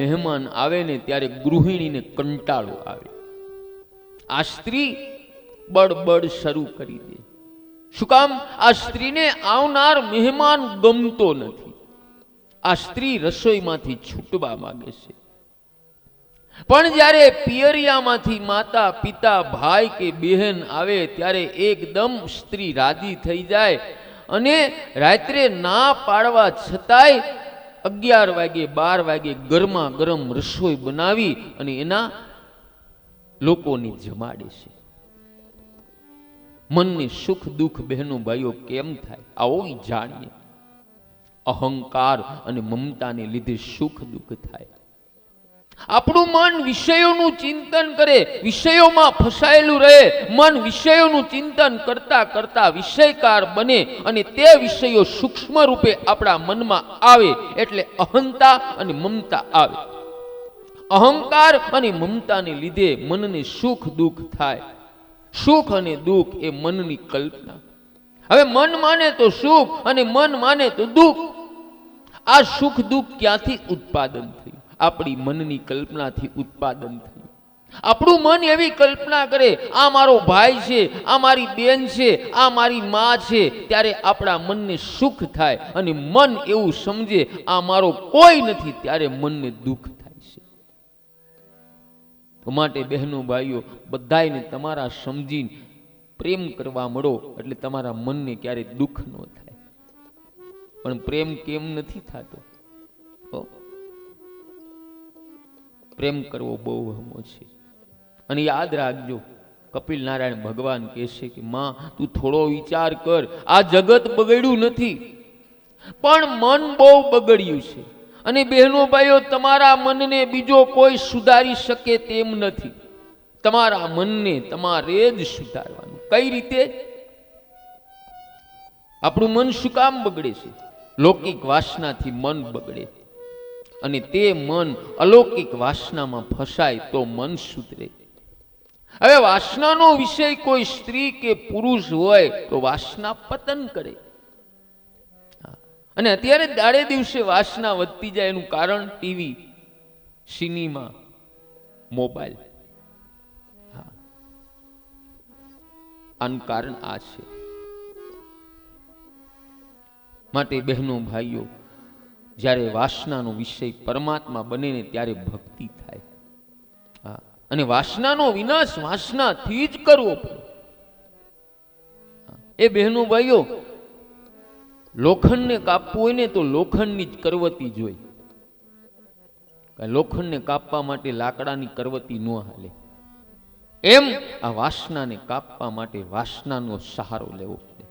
મહેમાન આવે ને ત્યારે ગૃહિણીને કંટાળો આવે. આ સ્ત્રી બળબડ શરૂ કરી દે. શું કામ? આ સ્ત્રીને આવનાર મહેમાન ગમતો નથી. આ સ્ત્રી રસોઈમાંથી છૂટવા માંગે છે. પણ જ્યારે પિયરિયામાંથી માતા પિતા ભાઈ કે બહેન આવે ત્યારે એકદમ સ્ત્રી રાજી થઈ જાય અને રાત્રે ના પાડવા છતાંય 11 વાગે 12 વાગે ગરમા ગરમ રસોઈ બનાવી અને એના લોકોને જમાડે છે. મનને સુખ દુઃખ બહેનો ભાઈઓ કેમ થાય? આવો જાણીએ. અહંકાર અને મમતાને લીધે સુખ દુઃખ થાય. આપણું મન વિષયોનું ચિંતન કરે, વિષયોમાં ફસાયેલું રહે. મન વિષયોનું ચિંતન કરતા કરતા વિષયકાર બને અને તે વિષયો સૂક્ષ્મ રૂપે આપણા મનમાં આવે એટલે અહંતા અને મમતા આવે. અહંકાર અને મમતાને લીધે મનને સુખ દુઃખ થાય. સુખ અને દુઃખ એ મનની કલ્પના. હવે મન માને તો સુખ અને મન માને તો દુઃખ. આ સુખ દુઃખ ક્યાંથી ઉત્પાદન થયું? આપણી મનની કલ્પનાથી ઉત્પાદન થયું. આપણું મન એવી કલ્પના કરે, આ મારો ભાઈ છે, આ મારી બેન છે, આ મારી માં છે, ત્યારે આપણા મનને સુખ થાય. અને મન એવું સમજે આ મારો કોઈ નથી, ત્યારે મનને દુઃખ થાય છે. તો માટે બહેનો ભાઈઓ બધાયને તમારા સમજીને પ્રેમ કરવા મળો એટલે તમારા મનને ક્યારે દુઃખ ન થાય. પણ પ્રેમ કેમ નથી થતો? પ્રેમ કરવો બહુ હમો છે. અને યાદ રાખજો, કપિલ નારાયણ ભગવાન કહે છે કે માં તું થોડો વિચાર કર, આ જગત બગડ્યું નથી પણ મન બહુ બગડ્યું છે. અને બહેનો ભાઈઓ તમારા મનને બીજો કોઈ સુધારી શકે તેમ નથી. તમારા મનને તમારે જ સુધારવાનું. કઈ રીતે? આપણું મન શું કામ બગડે છે? લૌકિક વાસનાથી મન બગડે અને તે મન અલૌકિક વાસનામાં ફસાય તો મન સુધરે. હવે વાસનાનો વિષય કોઈ સ્ત્રી કે પુરુષ હોય તો વાસના પતન કરે. અને અત્યારે દાડે દિવસે વાસના વધતી જાય એનું કારણ ટીવી, સિનેમા, મોબાઈલ. આનું કારણ આ છે. માટે બહેનો ભાઈઓ જ્યારે વાસનાનો વિષય પરમાત્મા બને ને ત્યારે ભક્તિ થાય. અને વાસનાનો વિનાશ વાસનાથી જ કરવો પડે. એ બહેનો ભાઈઓ લોખંડને કાપવું હોય ને તો લોખંડની જ કરવતી જોઈ. લોખંડને કાપવા માટે લાકડાની કરવતી ન હાલે. એમ આ વાસનાને કાપવા માટે વાસનાનો સહારો લેવો પડે.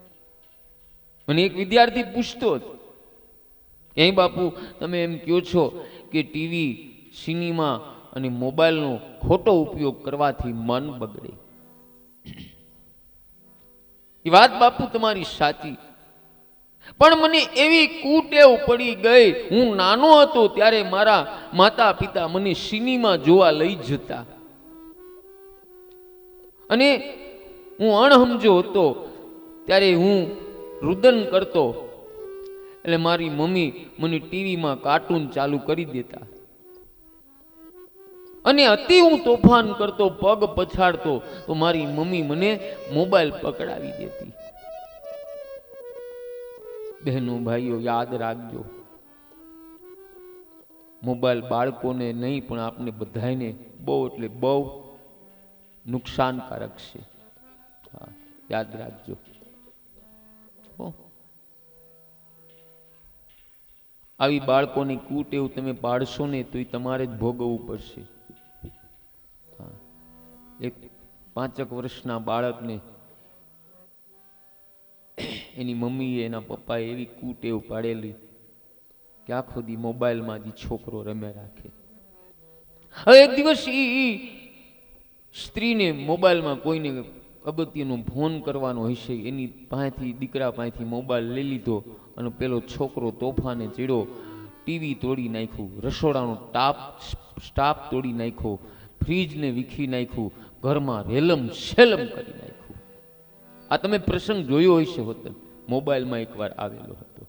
મને એક વિદ્યાર્થી પૂછતો હતો, ક્યાંય બાપુ તમે એમ કહો છો કે ટીવી, સિનેમા અને મોબાઈલનો ખોટો ઉપયોગ કરવાથી મન બગડે. એ વાત બાપુ તમારી સાચી, પણ મને એવી કુટેવ પડી ગઈ. હું નાનો હતો ત્યારે મારા માતા પિતા મને સિનેમા જોવા લઈ જતા અને હું અણહમજો હતો ત્યારે હું રુદન કરતો એટલે મારી મમ્મી મને ટીવીમાં કાર્ટૂન ચાલુ કરી દેતા અને અતિ હું તોફાન કરતો, પગ પછાડતો તો મારી મમ્મી મને મોબાઈલ પકડાવી દેતી. બહેનો ભાઈઓ યાદ રાખજો, મોબાઈલ બાળકોને નહીં પણ આપણે બધાને બહુ એટલે બહુ નુકસાનકારક છે. યાદ રાખજો. આવી બાળકોની કુટેવ તમે પાડશો ને તો એ તમારે જ ભોગવવું પડશે. એક 5 વર્ષના બાળકને એની મમ્મીએ એના પપ્પાએ એવી કુટેવ પાડેલી કે આખો દી મોબાઈલમાં જ છોકરો રમ્યા રાખે. હવે એક દિવસ સ્ત્રીને મોબાઈલમાં કોઈને અગત્યનો ફોન કરવાનો હશે, એની પાસેથી દીકરા પાસેથી મોબાઈલ લઈ લીધો અને પેલો છોકરો તોફાને ચડ્યો, ટીવી તોડી નાખ્યું, રસોડાનો સ્ટાફ તોડી નાખ્યો, ફ્રીજને વીખી નાખ્યું, ઘરમાં રેલમ શેલમ કરી નાખ્યું. આ તમે પ્રસંગ જોયો હશે હોતે, મોબાઈલમાં એકવાર આવેલો હતો.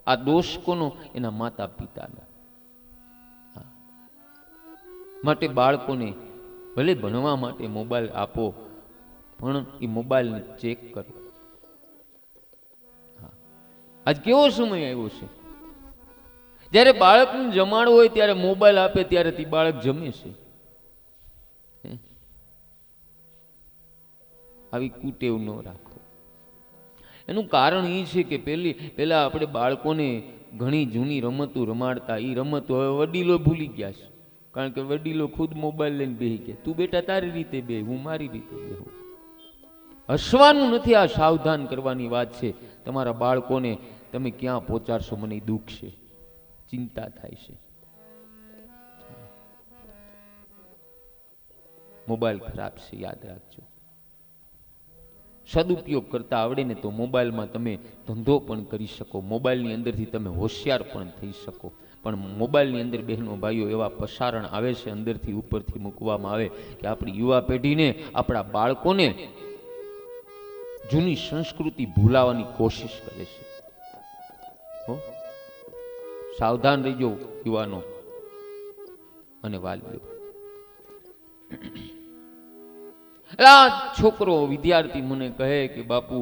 આ દોષ કોનો? એના માતા પિતાના. માટે બાળકોને ભલે ભણવા માટે મોબાઈલ આપો, પણ એ મોબાઈલને ચેક કરો. આજ કેવો સમય આવ્યો છે, જ્યારે બાળકને જમાડવું હોય ત્યારે મોબાઈલ આપે ત્યારે તે બાળક જમે છે. આવી કુટેવ ન રાખો. એનું કારણ એ છે કે પહેલા આપણે બાળકોને ઘણી જૂની રમતો રમાડતા, એ રમતો હવે વડીલો ભૂલી ગયા છે. કારણ કે વડીલો ખુદ મોબાઈલ લઈને બેસી ગયા. તું બેટા તારી રીતે બે, હું મારી રીતે બેહું. હસવાનું નથી, આ સાવધાન કરવાની વાત છે. તમારા બાળકોને તમે ક્યાં પહોંચાડશો મને દુઃખ છે, ચિંતા થાય છે. મોબાઈલ ખરાબ છે, યાદ રાખજો. સદુપયોગ કરતા આવડે ને તો મોબાઈલમાં તમે ધંધો પણ કરી શકો, મોબાઈલની અંદરથી તમે હોશિયાર પણ થઈ શકો. પણ મોબાઈલની અંદર બહેનો ભાઈઓ એવા પસારણ આવે છે અંદરથી ઉપરથી મૂકવામાં આવે કે આપણી યુવા પેઢીને, આપણા બાળકોને જૂની સંસ્કૃતિ ભૂલાવાની કોશિશ કરે છે. સાવધાન રહેજો યુવાનો અને વાલીઓ. આ છોકરો વિદ્યાર્થી મને કહે કે બાપુ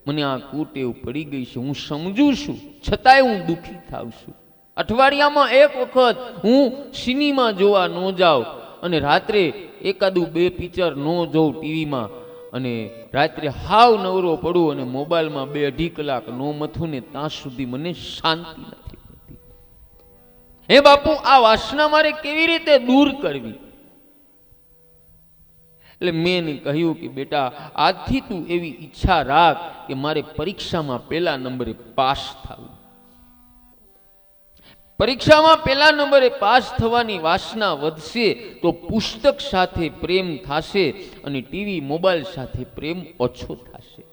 મને આ કુટેવ પડી ગઈ છે, હું સમજુ છું છતાંય હું દુઃખી થાઉં છું. અઠવાડિયામાં એક વખત હું સિનેમા જોવા ન જાઉં અને રાત્રે એકાદું 2 પિક્ચર ન જોઉં ટીવીમાં, અને રાત્રે હાવ નવરો પડું અને મોબાઈલમાં 2-2.5 કલાક ન મથું ને ત્યાં સુધી મને શાંતિ નથી મળતી. હે બાપુ, આ વાસના મારે કેવી રીતે દૂર કરવી? એટલે મેં કહ્યું કે બેટા, આજથી તું એવી ઈચ્છા રાખ કે મારે પરીક્ષામાં 1 નંબરે પાસ થવું. પરીક્ષામાં 1 નંબરે પાસ થવાની વાસના વધશે તો પુસ્તક સાથે પ્રેમ થશે અને ટીવી મોબાઈલ સાથે પ્રેમ ઓછો થશે.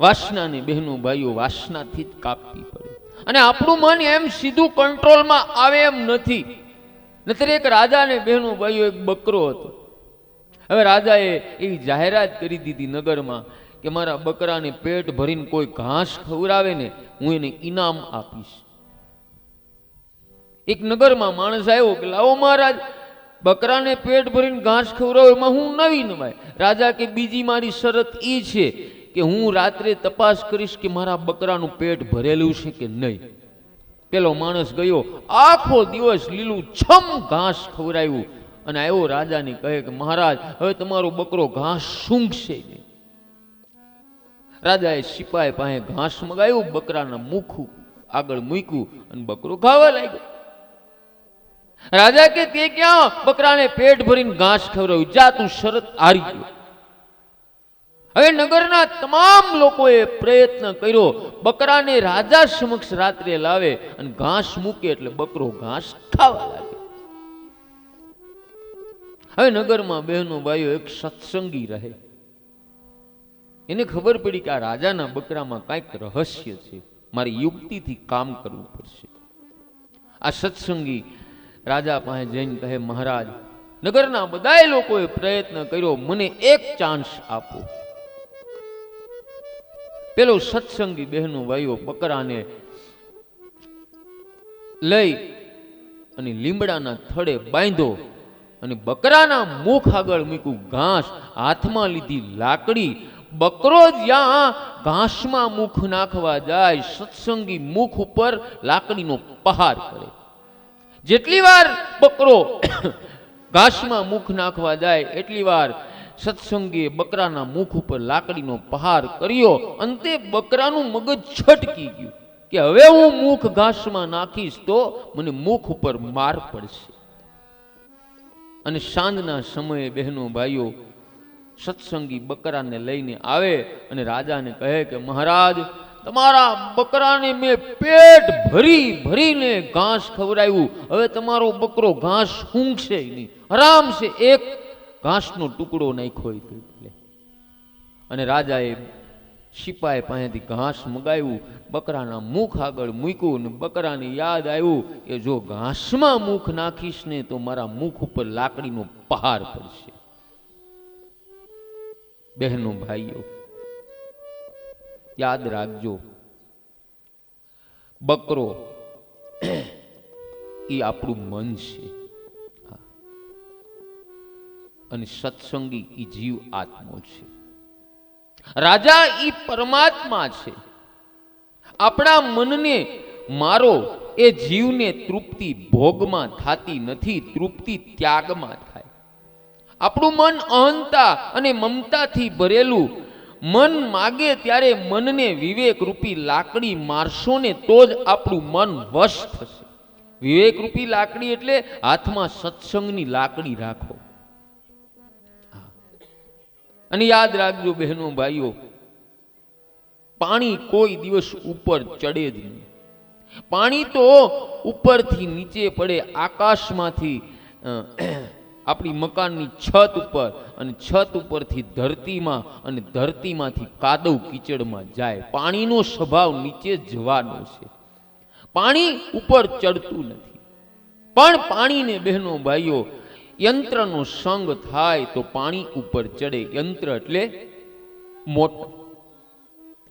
વાસનાને બહેનો ભાઈઓ વાસનાથી જ કાપવી પડે. અને આપણું મન એમ સીધું કંટ્રોલમાં આવે એમ નથી. નતર એક રાજાને બહેનો ભાઈઓ એક બકરો હતો. હવે રાજાએ એવી જાહેરાત કરી દીધી નગરમાં કે મારા બકરાને પેટ ભરીને કોઈ ઘાસ ખવડાવે ને હું એને ઇનામ આપીશ. એક નગરમાં માણસ આવ્યો કે લાવો મહારાજ, બકરાને પેટ ભરીને ઘાસ ખવડાવો એમાં હું નવી નવાય. રાજા કે બીજી મારી શરત એ છે કે હું રાત્રે તપાસ કરીશ કે મારા બકરાનું પેટ ભરેલું છે કે નહીં. પેલો માણસ ગયો, આખો દિવસ લીલું છમ ઘાસ ખવડાવ્યું અને આવ્યો રાજાને કહે કે મહારાજ હવે તમારો બકરો ઘાસ સૂંઘશે નહીં. રાજાએ સિપાઈ પાસે ઘાસ મગાવ્યું, બકરાના મુખ આગળ મૂક્યું અને બકરો ખાવા લાગ્યો. રાજા કે તે ક્યાં બકરાને પેટ ભરીને ઘાસ ખવડાવ્યું, જા તું શરત હારી ગયો. હવે નગરના તમામ લોકોએ પ્રયત્ન કર્યો, બકરાને રાજા સમક્ષ રાત્રે લાવે અને ઘાસ મૂકે એટલે બકરો ઘાસ ખાવા લાગે. હવે નગરમાં બહેનો ભાઈઓ એક સત્સંગી રહે, એને ખબર પડી કે આ રાજાના બકરામાં કંઈક રહસ્ય છે, મારી યુક્તિથી કામ કરવું પડશે. આ સત્સંગી રાજા પાસે જઈને કહે, મહારાજ નગરના બધા લોકોએ પ્રયત્ન કર્યો, મને એક ચાન્સ આપો. પેલો સત્સંગી બહેનો ભાઈઓ બકરાને લઈ અને લીમડાના થડે બાંધ્યો અને બકરાના મુખ આગળ મૂક્યું ઘાસ, હાથમાં લીધી લાકડી. બકરો જ્યાં ઘાસમાં મુખ નાખવા જાય, સત્સંગી મુખ ઉપર લાકડીનો પહાર કરે. જેટલી વાર બકરો ઘાસમાં મુખ નાખવા જાય એટલી વાર સત્સંગીએ બકરાના મુખ ઉપર લાકડીનો પહાર કર્યો. અંતે બકરાનું મગજ છટકી ગયું કે હવે હું મુખ ઘાસમાં નાખીશ તો મને મુખ ઉપર માર પડશે. અને સાંજના સમયે બહેનો ભાઈઓ સત્સંગી બકરાને લઈને આવે અને રાજાને કહે કે મહારાજ તમારા બકરાને મેં પેટ ભરીને ઘાસ ખવડાવ્યું, હવે તમારો બકરો ઘાસ ઊંઘશે નહીં, આરામ છે, એક ઘાસનો ટુકડો નાખ્યો એટલે. અને રાજાએ સિપાઈ પાસેથી ઘાસ મગાવ્યું, બકરાના મુખ આગળ મૂક્યું ને બકરાને યાદ આવ્યું કે જો ઘાસમાં મુખ નાખીશ ને તો મારા મુખ ઉપર લાકડીનો પહાર પડશે. બહેનો ભાઈઓ યાદ રાખજો, બકરો એ આપણું મન છે. અને સત્સંગી એ જીવ આત્મો છે. રાજા એ પરમાત્મા છે. આપણા મનને મારો એ જીવને તૃપ્તિ ભોગમાં થાતી નથી, તૃપ્તિ ત્યાગમાં થાય. આપણું મન અહંતા અને મમતાથી ભરેલું. મન માગે ત્યારે મનને વિવેક રૂપી લાકડી મારશો ને તો જ આપણું મન વશ થશે. વિવેક રૂપી લાકડી એટલે હાથમાં સત્સંગની લાકડી રાખો. અને યાદ રાખજો બહેનો ભાઈઓ, પાણી કોઈ દિવસ ઉપર ચડે જ નહીં. પાણી તો ઉપરથી નીચે પડે, આકાશમાંથી આપણી મકાનની છત ઉપર, અને છત ઉપરથી ધરતીમાં, અને ધરતીમાંથી કાદવ કીચડમાં જાય. પાણીનો સ્વભાવ નીચે જવાનો છે. પાણી ઉપર ચડતું નથી. પણ પાણીને બહેનો ભાઈઓ યંત્રનો સંગ થાય તો પાણી ઉપર ચડે. યંત્ર એટલે મોટર.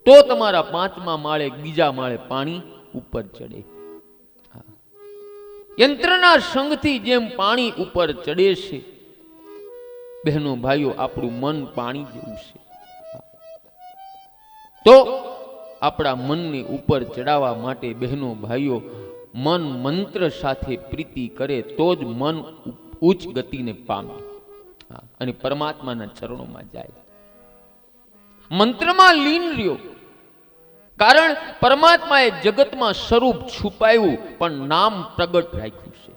તો તમારા 5મા માળે બીજા માળે પાણી ઉપર ચડે. યંત્રના સંગથી જેમ પાણી ઉપર ચડે છે, બહેનો ભાઈઓ આપણું મન પાણી જેવું છે. તો આપણા મનને ઉપર ચડાવવા માટે બહેનો ભાઈઓ મન મંત્ર સાથે પ્રીતિ કરે તો જ મન ઉચ્ચ ગતિને પામે અને પરમાત્માના ચરણોમાં જાય. મંત્રમાં લીન રહ્યો. કારણ પરમાત્માએ જગતમાં સ્વરૂપ છુપાયું પણ નામ પ્રગટ રાખ્યું છે.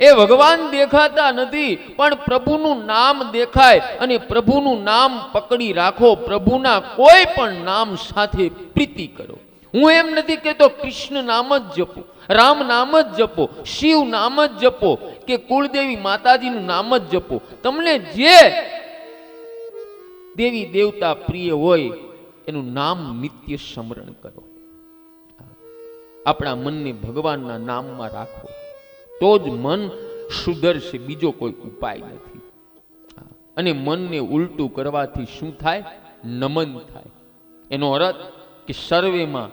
એ ભગવાન દેખાતા નથી પણ પ્રભુનું નામ દેખાય. અને પ્રભુનું નામ પકડી રાખો. પ્રભુના કોઈ પણ નામ સાથે પ્રીતિ કરો. હું એમ નથી કહેતો કૃષ્ણ નામ જ જપો, રામ નામ જ જપો, શિવ નામ જ જપો, કે કુળદેવી માતાજીનું નામ જ જપો. તમને જે દેવી દેવતા પ્રિય હોય એનું નામ નિત્ય સ્મરણ કરો. આપણા મનને ભગવાનના નામમાં રાખો તો જ મન સુધરશે. બીજો કોઈ ઉપાય નથી. અને મનને ઉલટું કરવાથી શું થાય? નમન થાય. એનો અર્થ કે સર્વેમાં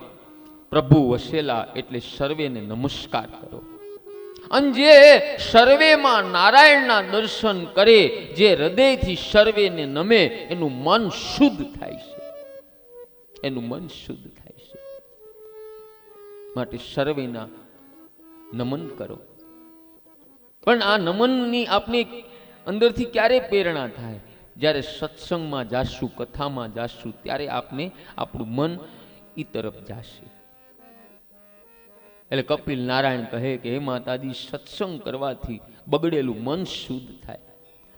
પ્રભુ વસેલા એટલે સર્વેને નમસ્કાર કરો. અને જે સર્વેમાં નારાયણના દર્શન કરે, જે હૃદયથી સર્વેને નમે, એનું મન શુદ્ધ થાય છે. એનું મન શુદ્ધ થાય છે. માટે સર્વેના નમન કરો. પણ આ નમનની આપણે અંદરથી ક્યારે પ્રેરણા થાય? જ્યારે સત્સંગમાં જાશું, કથામાં જાશું, ત્યારે આપને આપણું મન ઈ તરફ જાશે. એટલે કપિલ નારાયણ કહે કે હે માતાજી, સત્સંગ કરવાથી બગડેલું મન શુદ્ધ થાય.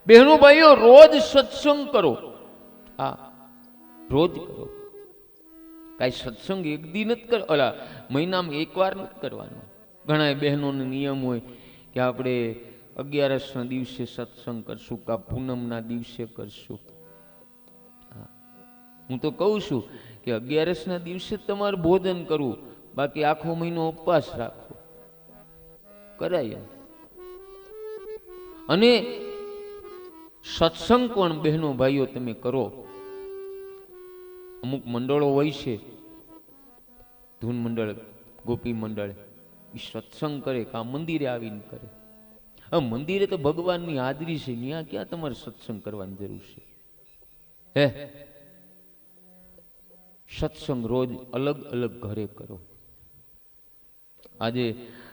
બહેનો ભાઈઓ, રોજ સત્સંગ કરો. હા, રોજ કરો. કાંઈ સત્સંગ એક દી નથી કરો, ઓલા મહિનામાં એકવાર નથી કરવાનો. ઘણા બહેનોનો નિયમ હોય કે આપણે 11ના દિવસે સત્સંગ કરશું, કા પૂનમના દિવસે કરશું. હું તો કહું છું કે 11ના દિવસે તમારે ભોજન કરવું, બાકી આખો મહિનો ઉપવાસ રાખો, કરાય. અને સત્સંગ પણ બહેનો ભાઈઓ તમે કરો. અમુક મંડળો હોય છે, ધૂન મંડળ, ગોપી મંડળ, એ સત્સંગ કરે કા મંદિરે આવીને કરે. હવે મંદિરે તો ભગવાનની હાજરી છે, ત્યાં ક્યાં તમારે સત્સંગ કરવાની જરૂર છે? હે, સત્સંગ રોજ અલગ અલગ ઘરે કરો. આજે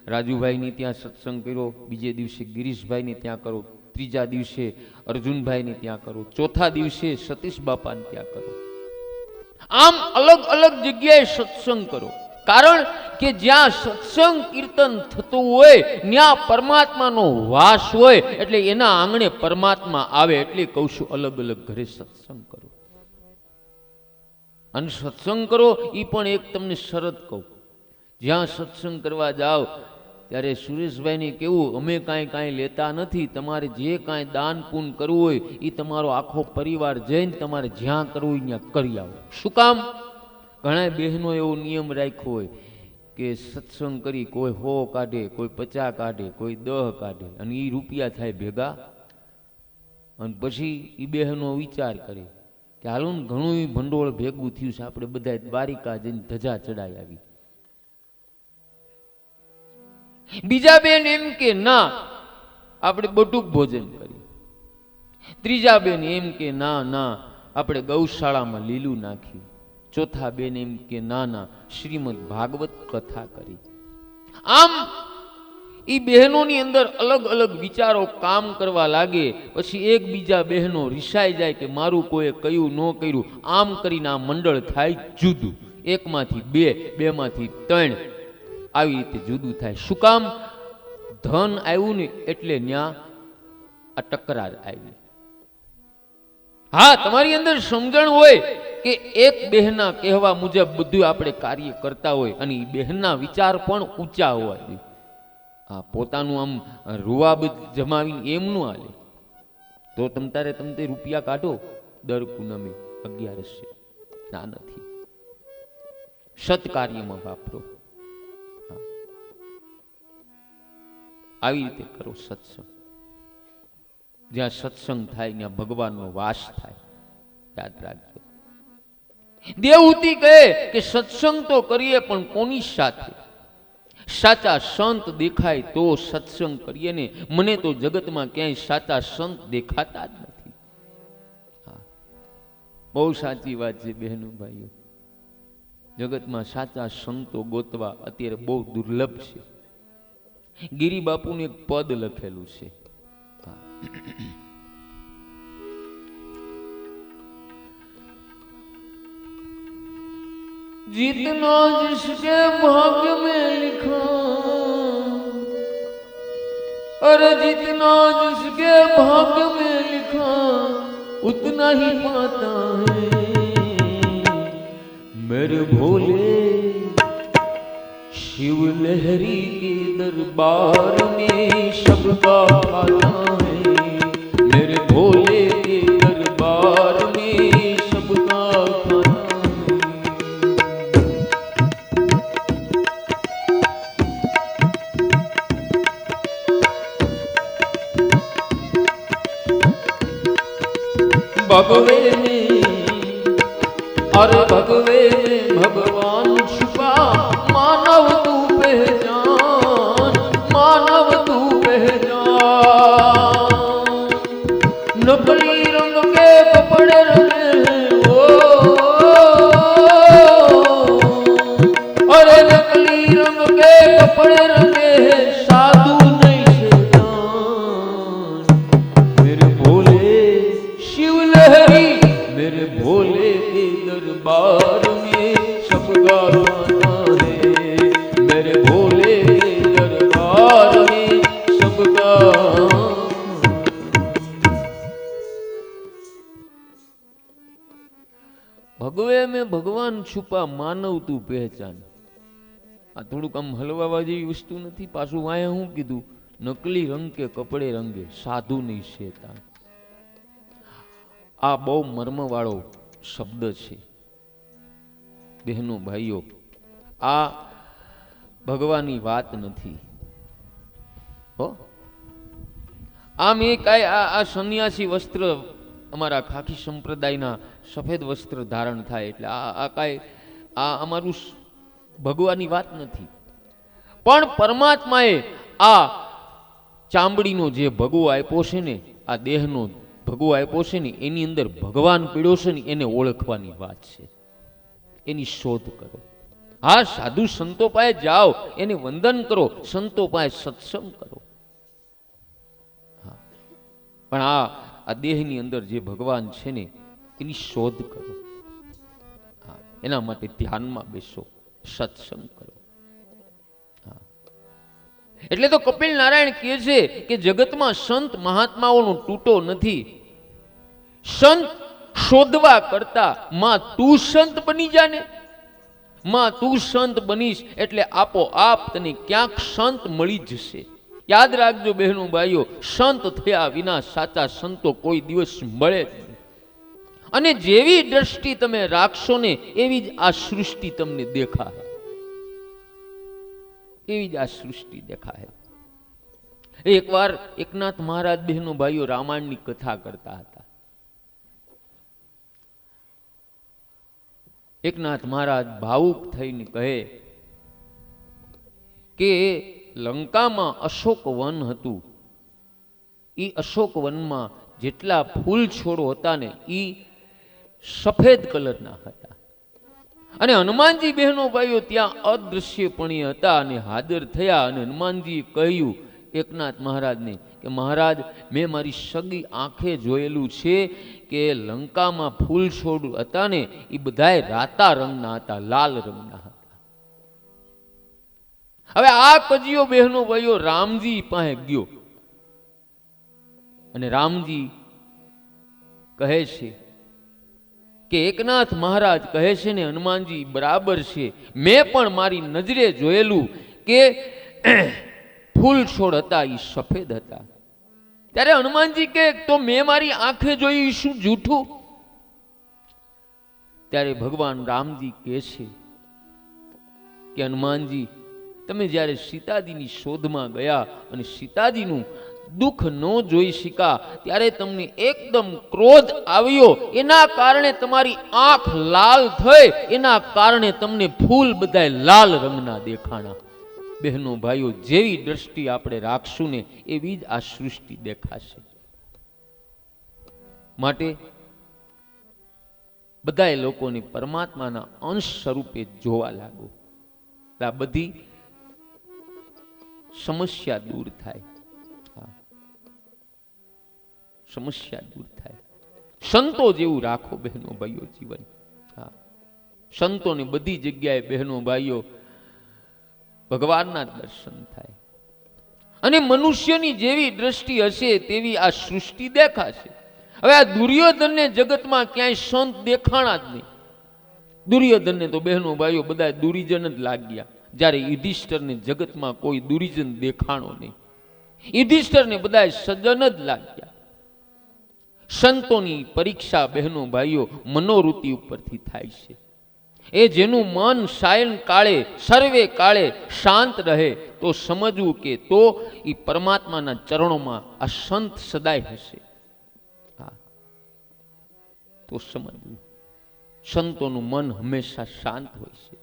રાજુભાઈની ત્યાં સત્સંગ કર્યો, બીજે દિવસે ગિરીશભાઈને ત્યાં કરો, ત્રીજા દિવસે અર્જુનભાઈને ત્યાં કરો, ચોથા દિવસે સતીશ બાપાને ત્યાં કરો. આમ અલગ અલગ જગ્યાએ સત્સંગ કરો. કારણ કે જ્યાં સત્સંગ કીર્તન થતું હોય ત્યાં પરમાત્માનો વાસ હોય. એટલે એના આંગણે પરમાત્મા આવે. એટલે કહું છું, અલગ અલગ ઘરે સત્સંગ કરો. અને સત્સંગ કરો એ પણ એક તમને શરત કહું. જ્યાં સત્સંગ કરવા જાઓ ત્યારે સુરેશભાઈને કેવું, અમે કાંઈ લેતા નથી, તમારે જે કાંઈ દાન પૂન કરવું હોય એ તમારો આખો પરિવાર જઈને તમારે જ્યાં કરવું હોય ત્યાં કરી આવો. શું કામ? ઘણા બહેનો એવો નિયમ રાખ્યો હોય કે સત્સંગ કરી કોઈ 100 કાઢે, કોઈ 50 કાઢે, કોઈ 10 કાઢે, અને એ રૂપિયા થાય ભેગા. અને પછી એ બહેનો વિચાર કરે કે હાલો ને ઘણું ભંડોળ ભેગું થયું છે, આપણે બધા દ્વારિકા જઈને ધજા ચડાઈ આવી. બીજા બેન એમ કે ના આપણે બટુક ભોજન કરીએ. ત્રીજા બેન એમ કે ના ના આપણે ગૌશાળામાં લીલું નાખ્યું. ચોથા બેન એમ કે ના ના શ્રીમદ ભાગવત કથા કરી. આમ એ બહેનોની અંદર અલગ અલગ વિચારો કામ કરવા લાગે. પછી એકબીજા બહેનો રિસાઈ જાય કે મારું કોઈએ કયું ન કર્યું. આમ કરીને આ મંડળ થાય જુદું. એકમાંથી બે, બેમાંથી ત્રણ, આવી રીતે જુદું થાય. શું કામ? ધન આવ્યું ને એટલે ન્યા આ તકરાર આવી. હા, તમારી અંદર સમજણ હોય કે એક બહેના કહેવા મુજબ બધું આપણે કાર્ય કરતા હોય અને એ બહેનના વિચાર પણ ઊંચા હોવા જોઈએ. હા, પોતાનું આમ રૂવાબ જમાવીને એમનું હાલે તો તમતે રૂપિયા કાઢો દર પૂનમે 11 ના નથી. સત્કાર્યમાં વાપરો. આવી રીતે કરો સત્સંગ. જ્યાં સત્સંગ થાય ત્યાં ભગવાનનો વાસ થાય. યાદ રાખજો. દેવહૂતિ કહે કે સત્સંગ તો કરીએ પણ કોની સાથે? સાચા સંત દેખાય તો સત્સંગ કરીએ ને. મને તો જગતમાં ક્યાંય સાચા સંત દેખાતા જ નથી. હા, બહુ સાચી વાત છે બહેનો ભાઈઓ. જગતમાં સાચા સંતો ગોતવા અત્યારે બહુ દુર્લભ છે. ગિરી બાપુનું એક પદ લખેલું છે. जितना जिसके भाग्य में लिखा, अरे जितना जिसके भाग्य में लिखा उतना ही पाता है. मेरे भोले शिव लहरी के दरबार में सबका खाता है. मेरे भोले के दरबार में सबका खाता है. भगवे में, अरे भगवे में भगवान छुपा. मानव तू पहचान, मानव तू पहचान. नकली रंग के कपड़े रंगे ओ, अरे नकली रंग के कपड़े रंगे साधु नहीं शैतान. मेरे भोले शिव लहरी, मेरे भोले के दरबार में सबका खाना है. मेरे भोले के दरबार में सबका. भगवे में भगवान छुपा मानव तू पहचान. આ થોડુંક આમ હલવાવા જેવી વસ્તુ નથી. પાછું વાયા હું કીધું? નકલી રંગ કે કપડે રંગે સાધુ નહીં શેતાન. આ બહુ મર્મવાળો શબ્દ છે બહેનો ભાઈઓ. આ ભગવાનની વાત નથી હો. આમ એ કાંઈ આ સંન્યાસી વસ્ત્ર, અમારા ખાખી સંપ્રદાયના સફેદ વસ્ત્ર ધારણ થાય એટલે આ કાંઈ આ અમારું ભગવાનની વાત નથી. પણ પરમાત્માએ આ ચામડીનો જે ભગવો આપ્યો છે ને, આ દેહનો ભગવો આપ્યો છે ને, એની અંદર ભગવાન પીડ્યો છે ને, એને ઓળખવાની વાત છે. એની શોધ કરો. હા, સાધુ સંતો પાસે જાઓ, એને વંદન કરો, સંતો પાસે સત્સંગ કરો. હા, પણ આ દેહની અંદર જે ભગવાન છે ને, એની શોધ કરો. હા, એના માટે ધ્યાનમાં બેસો, સત્સંગ કરો. એટલે તો કપિલ નારાયણ કહે છે કે જગતમાં સંત મહાત્માઓનો તૂટો નથી. સંત શોધવા કરતા માં તું સંત બની જાને. માં તું સંત બનીશ એટલે આપોઆપ તને ક્યાંક સંત મળી જશે. યાદ રાખજો બહેનો ભાઈઓ, સંત થયા વિના સાચા સંતો કોઈ દિવસ મળે જ નહીં. અને જેવી દ્રષ્ટિ તમે રાખશો ને એવી જ આ સૃષ્ટિ તમને દેખાય. એવી જ આ સૃષ્ટિ દેખાય. એકવાર એકનાથ મહારાજ બહેનો ભાઈઓ રામાયણની કથા કરતા હતા. એકનાથ મહારાજ ભાવુક થઈને કહે કે લંકામાં અશોક વન હતું, એ અશોક વનમાં જેટલા ફૂલ છોડો હતા ને એ સફેદ કલરના હતા. અને હનુમાનજી બહેનો ભાઈઓ ત્યાં અદૃશ્યપણી હતા અને હાજર થયા. અને હનુમાનજીએ કહ્યું એકનાથ મહારાજને કે મહારાજ, મેં મારી સગી આંખે જોયેલું છે કે લંકામાં ફૂલ છોડ હતા ને એ બધાય રાતા રંગના હતા, લાલ રંગના હતા. હવે આ કજીયો બહેનો ભાઈઓ રામજી પાસે ગયો અને રામજી કહે છે કે એકનાથ મહારાજ કહે છે ને હનુમાનજી બરાબર છે, મેં પણ મારી નજરે જોયેલું કે ફૂલ છોડ હતા એ સફેદ હતા. ત્યારે હનુમાનજી કહે તો મેં મારી આંખે જોયું શું જૂઠું? ત્યારે ભગવાન રામજી કહે છે કે હનુમાનજી, તમે જ્યારે સીતાજીની શોધમાં ગયા અને સીતાજીનું દુઃખ ન જોઈ શકા ત્યારે તમને એકદમ ક્રોધ આવ્યો, એના કારણે તમારી આંખ લાલ થઈ, એના કારણે તમને ફૂલ બધાય લાલ રંગના દેખાણા. બહેનો ભાઈઓ, જેવી દ્રષ્ટિ આપણે રાખશું ને એવી જ આ સૃષ્ટિ દેખાશે. માટે બધાય લોકોને પરમાત્માના અંશ સ્વરૂપે જોવા લાગો, આ બધી સમસ્યા દૂર થાય, સમસ્યા દૂર થાય. સંતો જેવું રાખો બહેનો ભાઈઓ જીવન. હા, સંતોને બધી જગ્યાએ બહેનો ભાઈઓ ભગવાનના દર્શન થાય. અને મનુષ્યની જેવી દ્રષ્ટિ હશે તેવી આ સૃષ્ટિ દેખાશે. હવે આ દુર્યોધનને જગતમાં ક્યાંય સંત દેખાણા જ નહીં. દુર્યોધનને તો બહેનો ભાઈઓ બધા દુરીજન જ લાગ્યા, જ્યારે યુધિષ્ઠરને જગતમાં કોઈ દુરીજન દેખાણો નહીં. યુધિષ્ઠરને બધા સજ્જન જ લાગ્યા. સંતોની પરીક્ષા બહેનો ભાઈઓ મનોવૃત્તિ ઉપરથી થાય છે. એ જેનું મન સાયન કાળે સર્વે કાળે શાંત રહે તો સમજવું કે તો એ પરમાત્માના ચરણોમાં આ સંત સદાય હશે. હા, તો સમજવું સંતોનું મન હંમેશા શાંત હોય છે.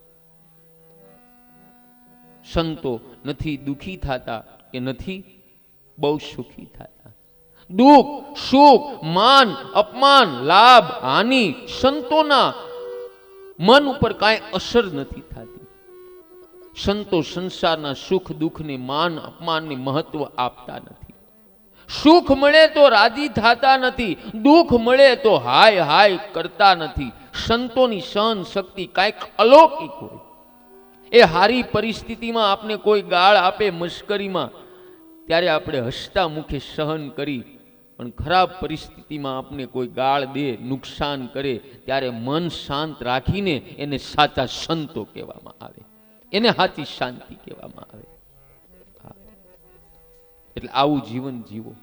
સંતો નથી દુખી થતા કે નથી બહુ સુખી થતા. દુઃખ સુખ માન અપમાન લાભ હાનિ સંતોના મન ઉપર કાંઈ અસર નથી થતી. સંતો સંસારના સુખ દુઃખને માન અપમાનને મહત્વ આપતા નથી. સુખ મળે તો રાજી થતા નથી, દુઃખ મળે તો હાય હાય કરતા નથી. સંતોની સહન શક્તિ કાંઈક અલૌકિક હોય. એ હારી પરિસ્થિતિમાં આપને કોઈ ગાળ આપે મશ્કરીમાં, ત્યારે આપણે હસતા મુખે સહન કરી, પણ ખરાબ પરિસ્થિતિમાં આપને કોઈ ગાળ દે નુકસાન કરે ત્યારે મન શાંત રાખીને એને સાચા સંતો કહેવામાં આવે, એને સાચી શાંતિ કહેવામાં આવે. એટલે આવું જીવન જીવો.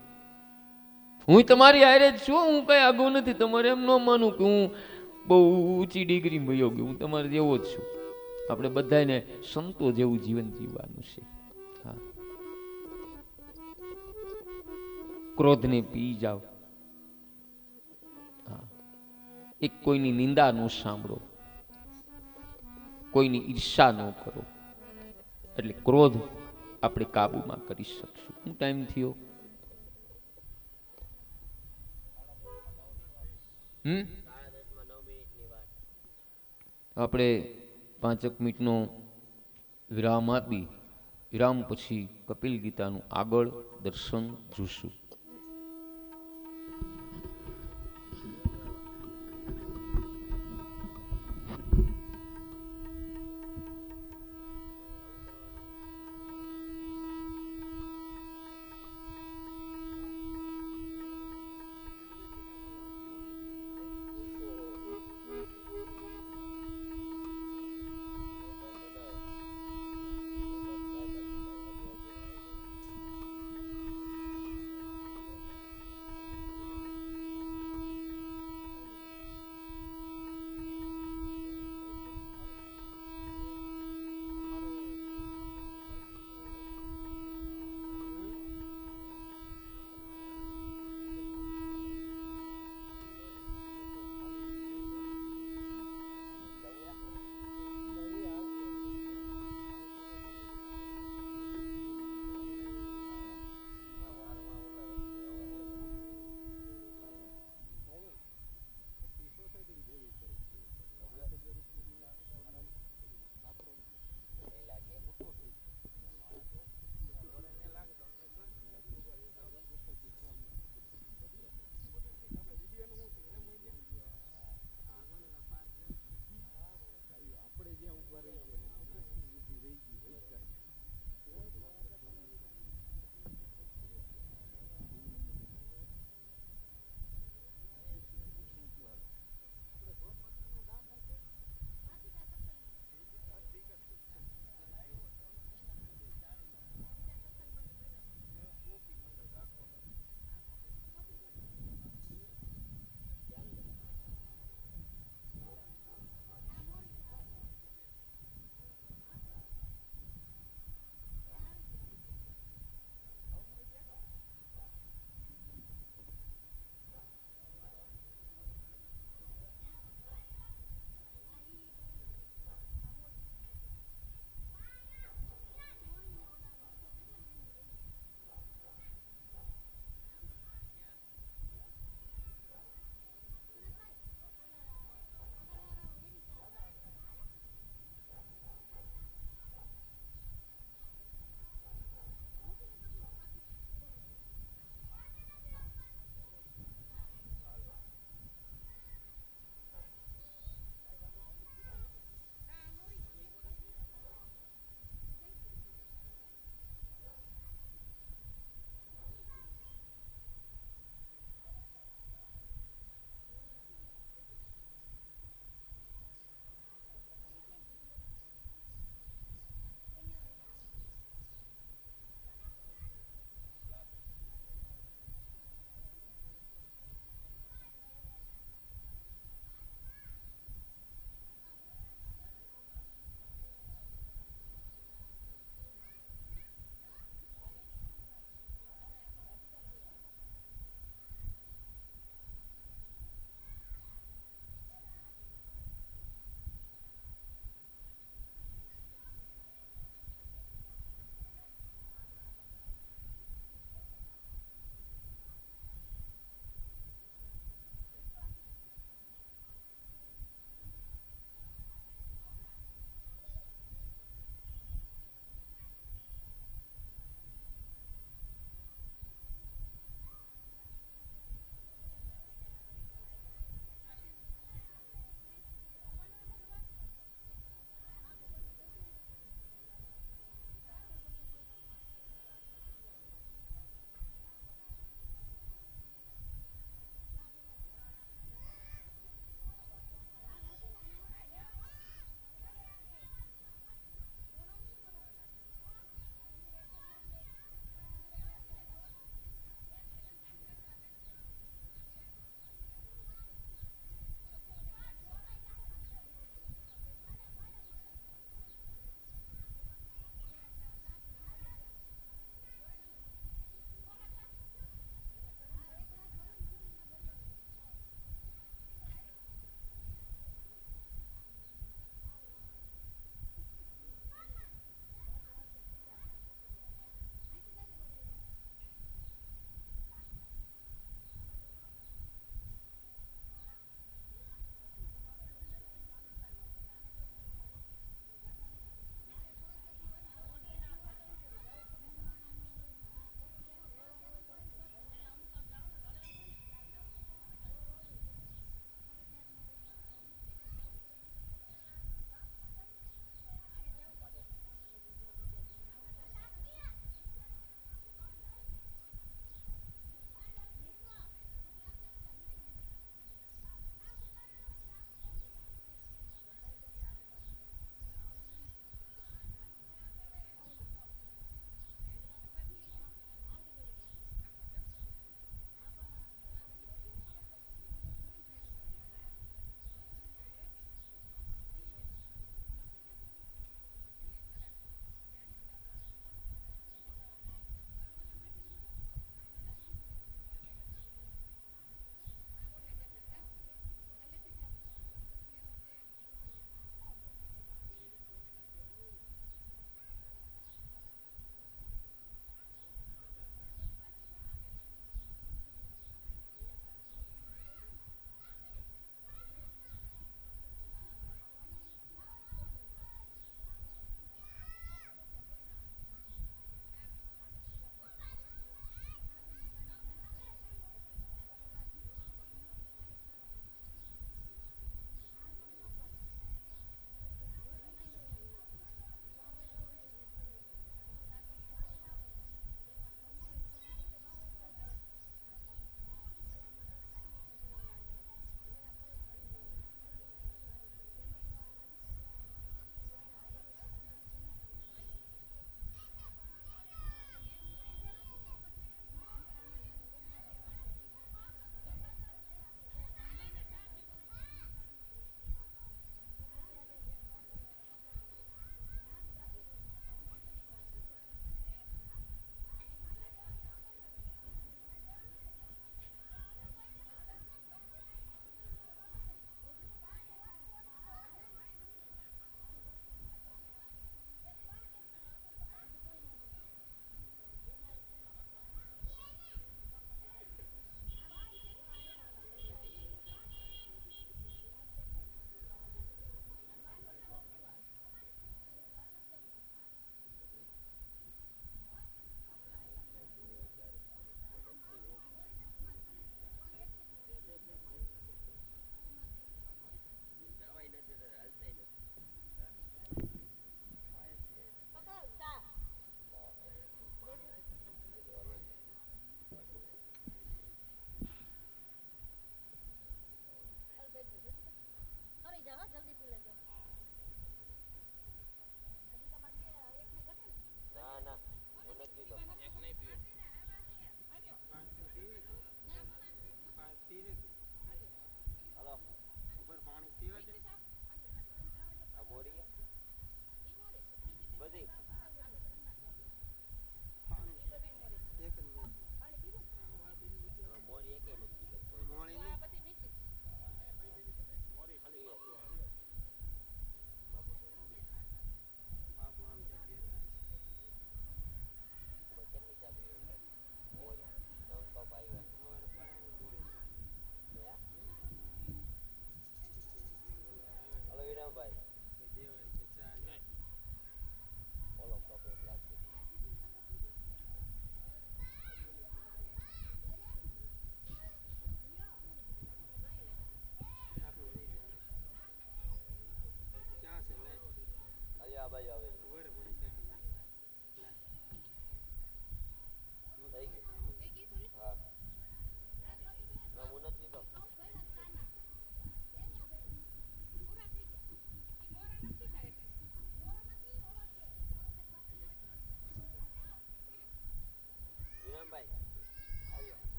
હું તમારી હારે જ છું, હું કઈ આગો નથી. તમારે એમ ન માનું કે હું બહુ ઊંચી ડિગ્રી મળ્યો ગયો, હું તમારે જેવો જ છું. આપણે બધાને સંતો જેવું જીવન જીવવાનું છે. હા, ક્રોધને પી જાઓ. હા, એક કોઈની નિંદા ન સાંભળો, કોઈની ઈર્ષા ન કરો, એટલે ક્રોધ આપણે કાબુમાં કરી શકશું. શું ટાઈમ થયો? આપણે 5 મિનિટનો વિરામ આપી, વિરામ પછી કપિલ ગીતાનું આગળ દર્શન જોશું.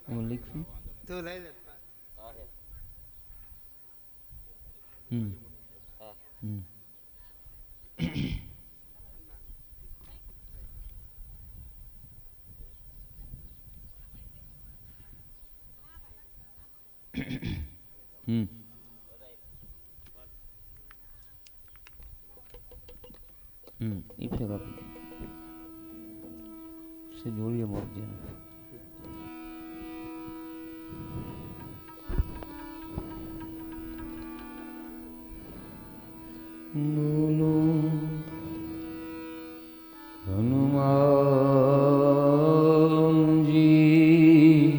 હું લીખું તો લઈ લે. એ ફેર આપી સે જોડીએ મોકજે બોલો હનુમાનજી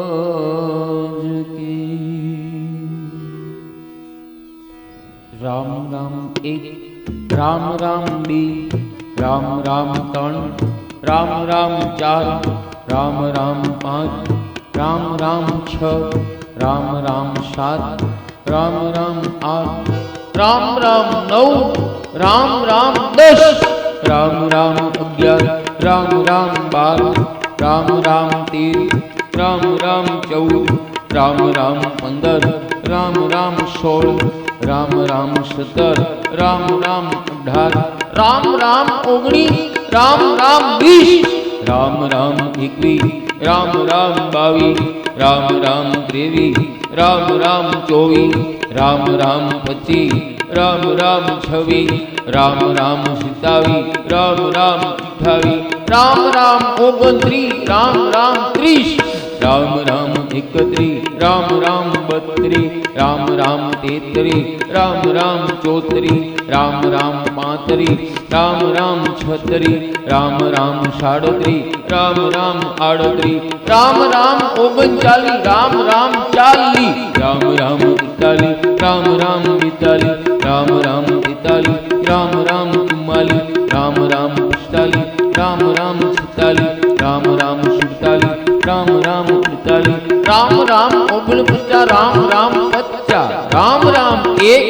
મહારાજ કી રામ રામ એક રામ રામ બે રામ રામ ત્રણ રામ રામ ચાર રામ રામ પાંચ રામ રામ છ રામ રામ સાત રામ રામ આઠ રામ રામ નવ રામ રામ 10 રામ રામ 11 રામ રામ 12 રામ રામ 13 રામ રામ 14 રામ રામ 15 રામ રામ 16 રામ રામ 17 રામ રામ 18 રામ રામ 19 રામ રામ 20 રામ રામ 21 રામ રામ 22 રામ રામ 23 રામ રામ 24 રામ રામ 25 રામ રામ 26, રામ રામ 27, રામ રામ 28, રામ રામ 29, રામ રામ 30, રામ રામ 31, રામ રામ 32, રામ રામ 33, રામ રામ 34, રામ રામ 35, રામ રામ 36, રામ રામ 37, રામ રામ 38, રામ રામ 39, રામ રામ 40, રામ રામ 41, રામ રામ 42, રામ રામ 43, રામ રામ 44, રામ રામ 45, રામ રામ 46, રામ રામ 47, રામ રામ 48, રામ રામ 49, રામ રામ 50, રામ રામ 1,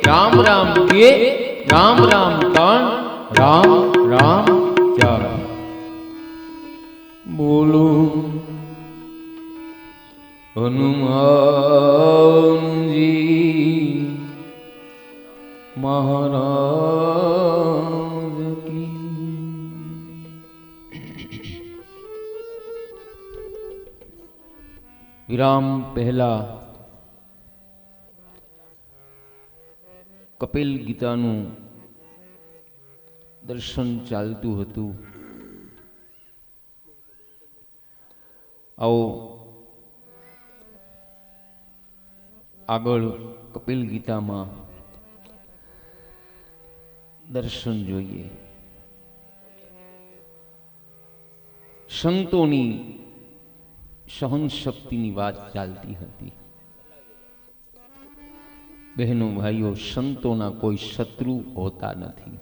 રામ રામ 2, રામ રામ 3, રામ રામ 4. બોલો હનુમાનજી મહારાજ કી. વિરામ પહેલા કપિલ ગીતાનું દર્શન ચાલતું હતું. આવો આગળ કપિલ ગીતામાં દર્શન જોઈએ. સંતોની સહન શક્તિની વાત ચાલતી હતી. બહેનો ભાઈઓ, સંતોના કોઈ શત્રુ હોતા નથી.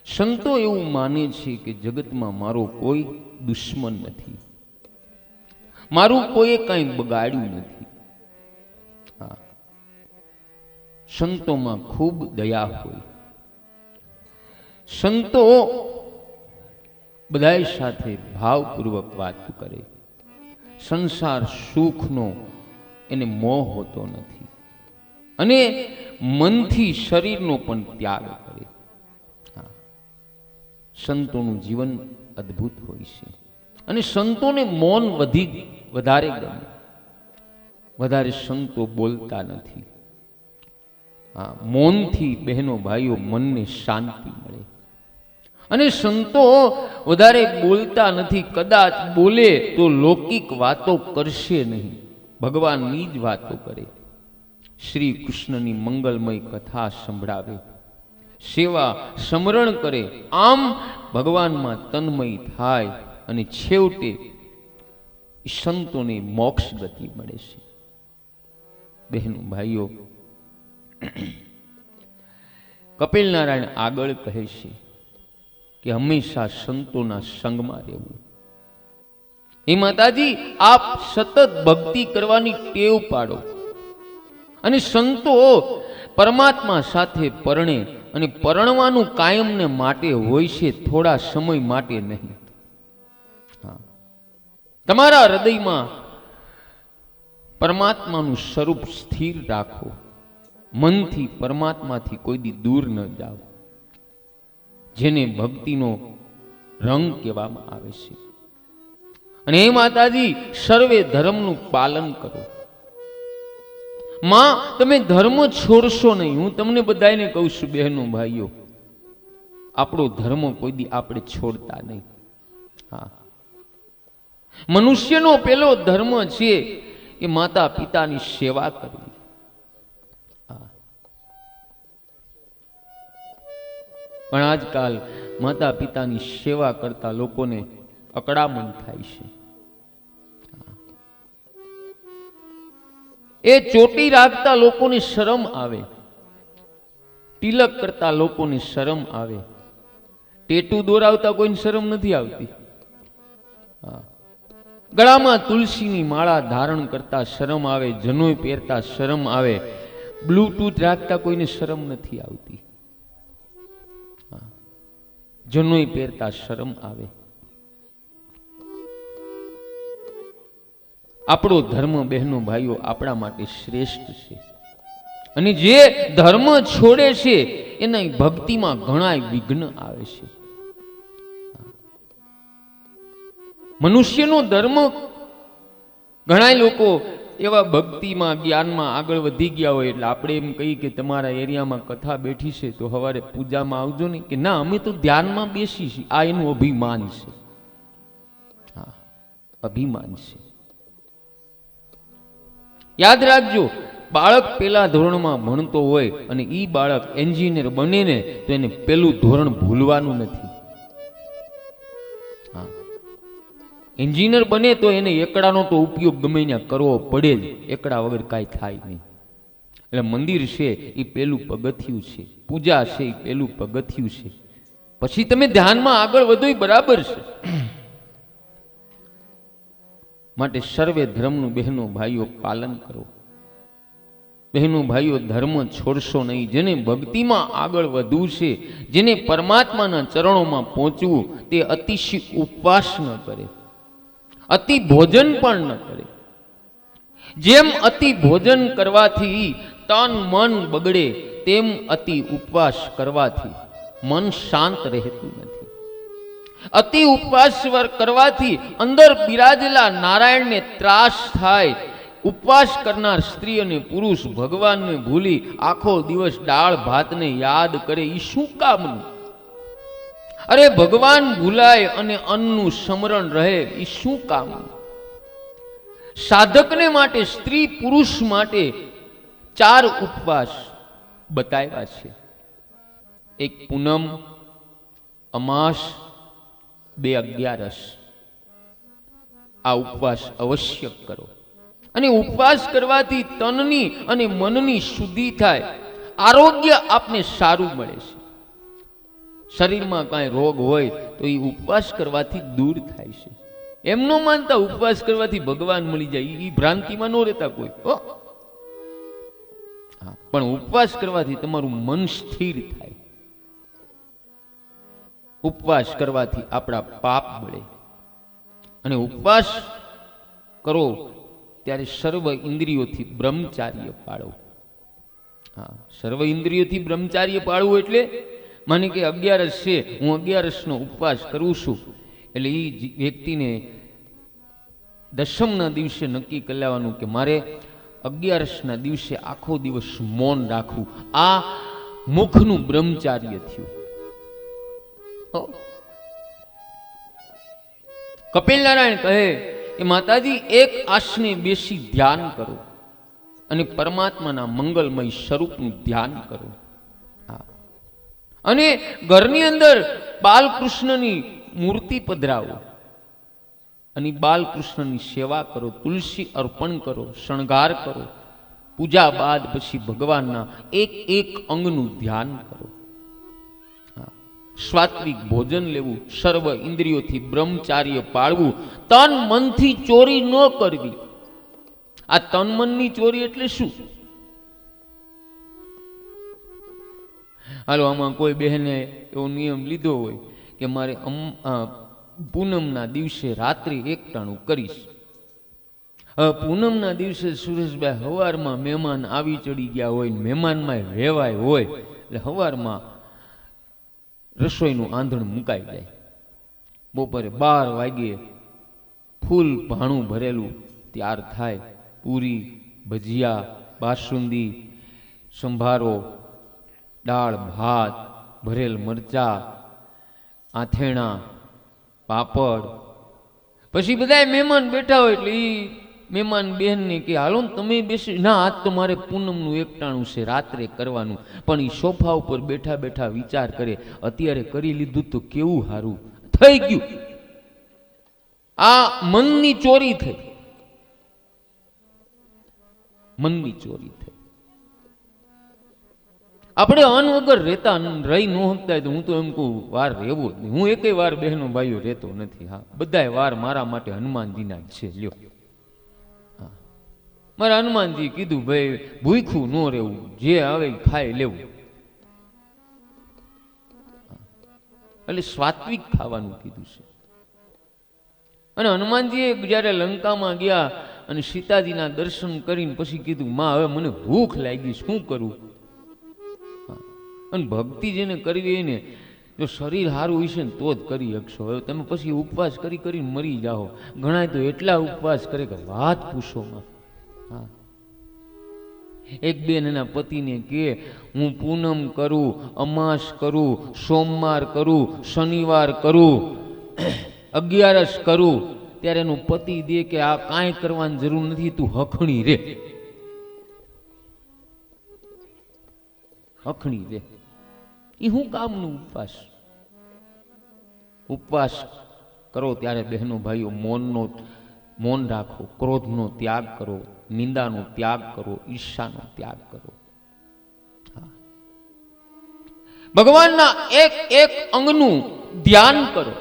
સંતો એવું માને છે કે જગતમાં મારો કોઈ દુશ્મન નથી, મારું કોઈએ કંઈ બગાડ્યું નથી. હા, સંતોમાં ખૂબ દયા હોય. સંતો બધાય સાથે ભાવપૂર્વક વાત કરે. સંસાર સુખનો એને મોહ હોતો નથી અને મનથી શરીરનો પણ ત્યાગ કરે. સંતોનું જીવન અદ્ભુત હોય છે અને સંતોને મૌન વધારે ગમે. વધારે સંતો બોલતા નથી. હા, મૌનથી બહેનો ભાઈઓ મનને શાંતિ મળે. અને સંતો વધારે બોલતા નથી. કદાચ બોલે તો લૌકિક વાતો કરશે નહીં, ભગવાનની જ વાતો કરે. શ્રી કૃષ્ણની મંગલમય કથા સંભળાવે, સેવા સમરણ કરે. આમ ભગવાનમાં તન્મય થાય અને છેવટે સંતોને મોક્ષ ગતિ મળે છે. બહેનો ભાઈઓ, કપિલ નારાયણ આગળ કહે છે કે હંમેશા સંતોના સંગમાં રહેવું. એ માતાજી, આપ સતત ભક્તિ કરવાની ટેવ પાડો અને સંતો પરમાત્મા સાથે પરણે. અને પરણવાનું કાયમને માટે હોય છે, થોડા સમય માટે નહીં. તમારા હૃદયમાં પરમાત્માનું સ્વરૂપ સ્થિર રાખો. મનથી પરમાત્માથી કોઈ દી દૂર ન જાઓ, જેને ભક્તિનો રંગ કહેવામાં આવે છે. અને એ માતાજી, સર્વે ધર્મનું પાલન કરો. માં, તમે ધર્મ છોડશો નહીં. હું તમને બધાને કહું છું બહેનો ભાઈઓ, આપણો ધર્મ કોઈ દી આપણે છોડતા નહીં. હા, મનુષ્યનો પેલો ધર્મ છે એ માતા પિતાની સેવા કરવી. પણ આજકાલ માતા પિતાની સેવા કરતા લોકોને અકળામણ થાય છે. એ ચોટી રાખતા લોકોને શરમ આવે, તિલક કરતા લોકોને શરમ આવે, ટેટુ દોરાવતા કોઈને શરમ નથી આવતી. ગળામાં તુલસીની માળા ધારણ કરતા શરમ આવે, જનોઈ પહેરતા શરમ આવે, બ્લૂટૂથ રાખતા કોઈને શરમ નથી આવતી. જનોઈ પહેરતા શરમ આવે. આપણો ધર્મ બહેનો ભાઈઓ આપણા માટે શ્રેષ્ઠ છે. અને જે ધર્મ છોડે છે એના ભક્તિમાં ઘણા વિઘ્ન આવે છે. મનુષ્યનો ધર્મ ઘણા લોકો એવા ભક્તિમાં જ્ઞાનમાં આગળ વધી ગયા હોય એટલે આપણે એમ કહીએ કે તમારા એરિયામાં કથા બેઠી છે તો સવારે પૂજામાં આવજો ને, કે ના અમે તો ધ્યાનમાં બેસી છીએ. આ એનું અભિમાન છે. હા, અભિમાન છે. યાદ રાખજો, બાળક પેલા ધોરણમાં ભણતો હોય અને ઈ બાળક એન્જિનિયર બને ને તો એને પેલું ધોરણ ભૂલવાનું નથી. હા, એન્જિનિયર બને તો એને એકડાનો તો ઉપયોગ ગમે ત્યાં કરવો પડે જ. એકડા વગર કાંઈ થાય નહીં. એટલે મંદિર છે એ પેલું પગથિયું છે, પૂજા છે એ પેલું પગથિયું છે. પછી તમે ધ્યાનમાં આગળ વધો એ બરાબર છે. માટે સર્વે ધર્મનું બહેનો ભાઈઓ પાલન કરો. બહેનો ભાઈઓ, ધર્મ છોડશો નહીં. જેને ભક્તિમાં આગળ વધવું છે, જેને પરમાત્માના ચરણોમાં પહોંચવું, તે અતિશય ઉપવાસ ન કરે, અતિ ભોજન પણ ન કરે. જેમ અતિ ભોજન કરવાથી તન મન બગડે, તેમ અતિ ઉપવાસ કરવાથી મન શાંત રહેતું નથી. અતિ ઉપવાસ કરવાથી અંદર બિરાજેલા નારાયણને ત્રાસ થાય. ઉપવાસ કરનાર સ્ત્રી અને પુરુષ ભગવાનને ભૂલી આખો દિવસ દાળ ભાતને યાદ કરે. એ શું કામનું? અરે ભગવાન ભૂલાય અને અન્નનું સ્મરણ રહે, એ શું કામનું? સાધકને માટે, સ્ત્રી પુરુષ માટે 4 ઉપવાસ બતાવ્યા છે. એક પૂનમ, અમાસ, 2 અગિયારસ. આ ઉપવાસ અવશ્ય કરો. અને ઉપવાસ કરવાથી તનની અને મનની શુદ્ધિ થાય. આરોગ્ય આપને સારું મળે છે. શરીરમાં કાંઈ રોગ હોય તો એ ઉપવાસ કરવાથી દૂર થાય છે. એમ ન માનતા ઉપવાસ કરવાથી ભગવાન મળી જાય, એ ભ્રાંતિમાં ન રહેતા કોઈ. પણ ઉપવાસ કરવાથી તમારું મન સ્થિર થાય. ઉપવાસ કરવાથી આપણા પાપ બળે. અને ઉપવાસ કરો ત્યારે સર્વ ઇન્દ્રિયોથી બ્રહ્મચાર્ય પાળો. હા, સર્વ ઇન્દ્રિયોથી બ્રહ્મચાર્ય પાળવું એટલે માને કે 11 છે, હું 11નો ઉપવાસ કરું છું, એટલે એ વ્યક્તિને દશમના દિવસે નક્કી કરી લેવાનું કે મારે 11ના દિવસે આખો દિવસ મૌન રાખવું. આ મુખનું બ્રહ્મચાર્ય થયું. કપિલ નારાયણ કહે કે માતાજી, એક આસને બેસી ધ્યાન કરો અને પરમાત્માના મંગલમય સ્વરૂપનું ધ્યાન કરો. અને ઘરની અંદર બાલકૃષ્ણની મૂર્તિ પધરાવો અને બાલકૃષ્ણની સેવા કરો, તુલસી અર્પણ કરો, શણગાર કરો. પૂજા બાદ પછી ભગવાનના એક અંગનું ધ્યાન કરો. સાત્વિક ભોજન લેવું, સર્વ ઇન્દ્રિયોથી બ્રહ્મચાર્ય પાળવું, તન મનથી ચોરી ન કરવી. આ તન મનની ચોરી એટલે શું? હાલો, આમાં કોઈ બહેને એવો નિયમ લીધો હોય કે મારે પૂનમના દિવસે રાત્રિ એકટાણું કરીશ. હવે પૂનમના દિવસે સુરેશભાઈ સવારમાં મહેમાન આવી ચડી ગયા હોય, મહેમાનમાં રહેવાય હોય, એટલે સવારમાં રસોઈનું આંધણ મુકાઈ જાય. બપોરે 12 વાગ્યે ફૂલ ભાણું ભરેલું તૈયાર થાય. પૂરી, ભજીયા, બાસુંદી, સંભારો, દાળ ભાત, ભરેલ મરચા, આથેણા, પાપડ. પછી બધા મહેમાન બેઠા હોય એટલે એ મહેમાન બહેનને કે હાલો તમે બેસી. ના, આજ તો મારે પૂનમનું એકટાણું છે, રાત્રે કરવાનું. પણ એ સોફા ઉપર બેઠા બેઠા વિચાર કરે, અત્યારે કરી લીધું તો કેવું સારું થઈ ગયું. આ મનની ચોરી થઈ. મનની ચોરી થઈ. આપણે અન્ન વગર રહેતા રહી ન શકતા. તો હું તો એમ કહું, વાર રહેવો જ નહીં. હું એકેય વાર બહેનો ભાઈઓ રહેતો નથી. હા, બધાય વાર મારા માટે હનુમાનજીના જ છે. લ્યો, મારા હનુમાનજી કીધું ભાઈ ભૂખ્યું ન રહેવું, જે આવે ખાઈ લેવું. એટલે સાત્વિક ખાવાનું કીધું છે. અને હનુમાનજીએ જ્યારે લંકામાં ગયા અને સીતાજીના દર્શન કરીને પછી કીધું, માં હવે મને ભૂખ લાગી, શું કરું? અને ભક્તિ જેને કરવી ને, જો શરીર સારું હશે ને તો જ કરી શકશો. હવે તમે પછી ઉપવાસ કરીને મરી જાઓ. ઘણા તો એટલા ઉપવાસ કરે કે વાત પૂછોમાં. હા, એક બેન એના પતિને કહે હું પૂનમ કરું, અમાસ કરું, સોમવાર કરું, શનિવાર કરું, 11 કરું, ત્યારે એનું પતિ દે કે આ કાંઈ કરવાની જરૂર નથી, તું હખણી રે, હખણી રે. એ શું કામનું ઉપવાસ? ઉપવાસ કરો ત્યારે બહેનો ભાઈઓ મૌન રાખો, ક્રોધનો ત્યાગ કરો, નિંદાનો ત્યાગ કરો, ઈર્ષાનો ત્યાગ કરો. ભગવાનના એક એક અંગનું ધ્યાન કરો.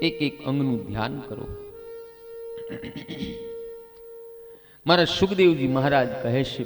એક એક અંગનું ધ્યાન કરો. મારા સુખદેવજી મહારાજ કહે છે